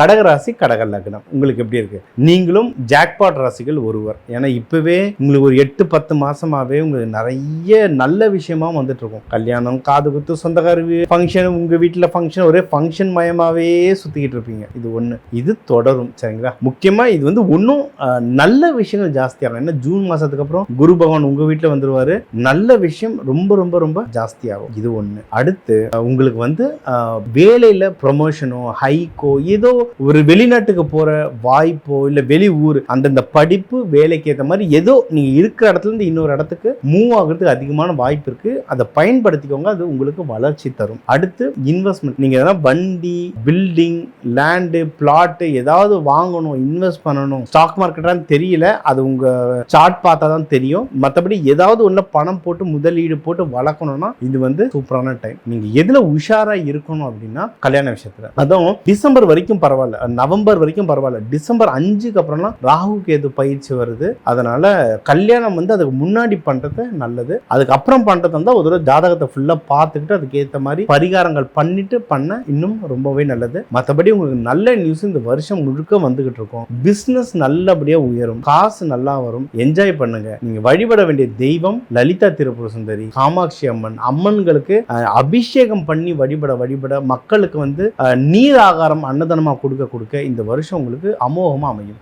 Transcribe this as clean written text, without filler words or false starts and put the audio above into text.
கடகராசி கடக லக்னம் உங்களுக்கு எப்படி இருக்கு? நீங்களும் ஜாக்பாட் ராசிகள் ஒருவர். ஏன்னா இப்பவே உங்களுக்கு ஒரு 8-10 மாசமாவே உங்களுக்கு நிறைய நல்ல விஷயமா வந்துட்டு இருக்கும். கல்யாணம், காது குத்து, சொந்தக்கார ஃபங்க்ஷன், உங்க வீட்டுல ஃபங்க்ஷன், ஒரே ஃபங்க்ஷன் மயமாவே சுத்திக்கிட்டு இருப்பீங்க. இது ஒண்ணு. இது தொடரும். சரிங்களா? முக்கியமா இது வந்து ஒன்றும் நல்ல விஷயங்கள் ஜாஸ்தியாகும். ஏன்னா ஜூன் மாசத்துக்கு அப்புறம் குரு பகவான் உங்க வீட்டுல வந்துருவாரு. நல்ல விஷயம் ரொம்ப ரொம்ப ரொம்ப ஜாஸ்தியாகும். இது ஒண்ணு. அடுத்து உங்களுக்கு வந்து வேலையில ப்ரொமோஷனோ ஹைக்கோ ஏதோ ஒரு வெளிநாட்டுக்கு போற வாய்ப்போ இல்ல வெளி ஊர் அந்தந்த படிப்பு வேலைக்கு ஏற்ற மாதிரி ஏதோ நீங்க இருக்கிற இடத்துல இருந்து இன்னொரு இடத்துக்கு மூவ் ஆகுறதுக்கு அதிகமான வாய்ப்பு இருக்கு. அதை பயன்படுத்திக்கோங்க. அது உங்களுக்கு வளர்ச்சி தரும். அடுத்து இன்வெஸ்ட்மெண்ட். நீங்க எதனா வண்டி, பில்டிங், லேண்டு, பிளாட் ஏதாவது வாங்கணும், இன்வெஸ்ட் பண்ணணும், ஸ்டாக் மார்க்கெட்டான்னு தெரியல, அது உங்க சார்ட் பார்த்தா தான் தெரியும். மற்றபடி ஏதாவது ஒண்ணு பணம் போட்டு முதலீடு போட்டு வளர்க்கணும்னா இது வந்து சூப்பரான டைம். நீங்க எதுல உஷாரா இருக்கணும் அப்படின்னா கல்யாண விஷயத்துல. அதுவும் டிசம்பர் வரைக்கும் பரவாயில்ல, நவம்பர் வரைக்கும் பரவாயில்ல. டிசம்பர் 5க்கு அப்புறம்லாம் ராகு கேது பயிற்சி வருது. அதனால கல்யாணம் வந்து அதுக்கு முன்னாடி பண்றது நல்லது. அதுக்கப்புறம் பண்றது வந்து ஒரு ஜாதகத்தை ஃபுல்லா பார்த்துக்கிட்டு அதுக்கு ஏற்ற மாதிரி பரிகாரங்கள் பண்ணிட்டு பண்ண இன்னும் ரொம்பவே நல்லது. மற்றபடி உங்களுக்கு நல்ல நியூஸ் இந்த வருஷம் முழுக்க வந்துகிட்டு இருக்கும். பிசினஸ் நல்லபடியா உயரும், காசு நல்லா வரும், என்ஜாய் பண்ணுங்க. நீங்க வழிபட வேண்டிய தெய்வம் லலிதா திரிபுர சுந்தரி, காமாட்சி அம்மன். அம்மன்களுக்கு அபிஷேகம் பண்ணி வழிபட மக்களுக்கு வந்து நீர் ஆகாரம் அன்னதானமா கொடுக்க இந்த வருஷம் உங்களுக்கு அமோகமா அமையும்.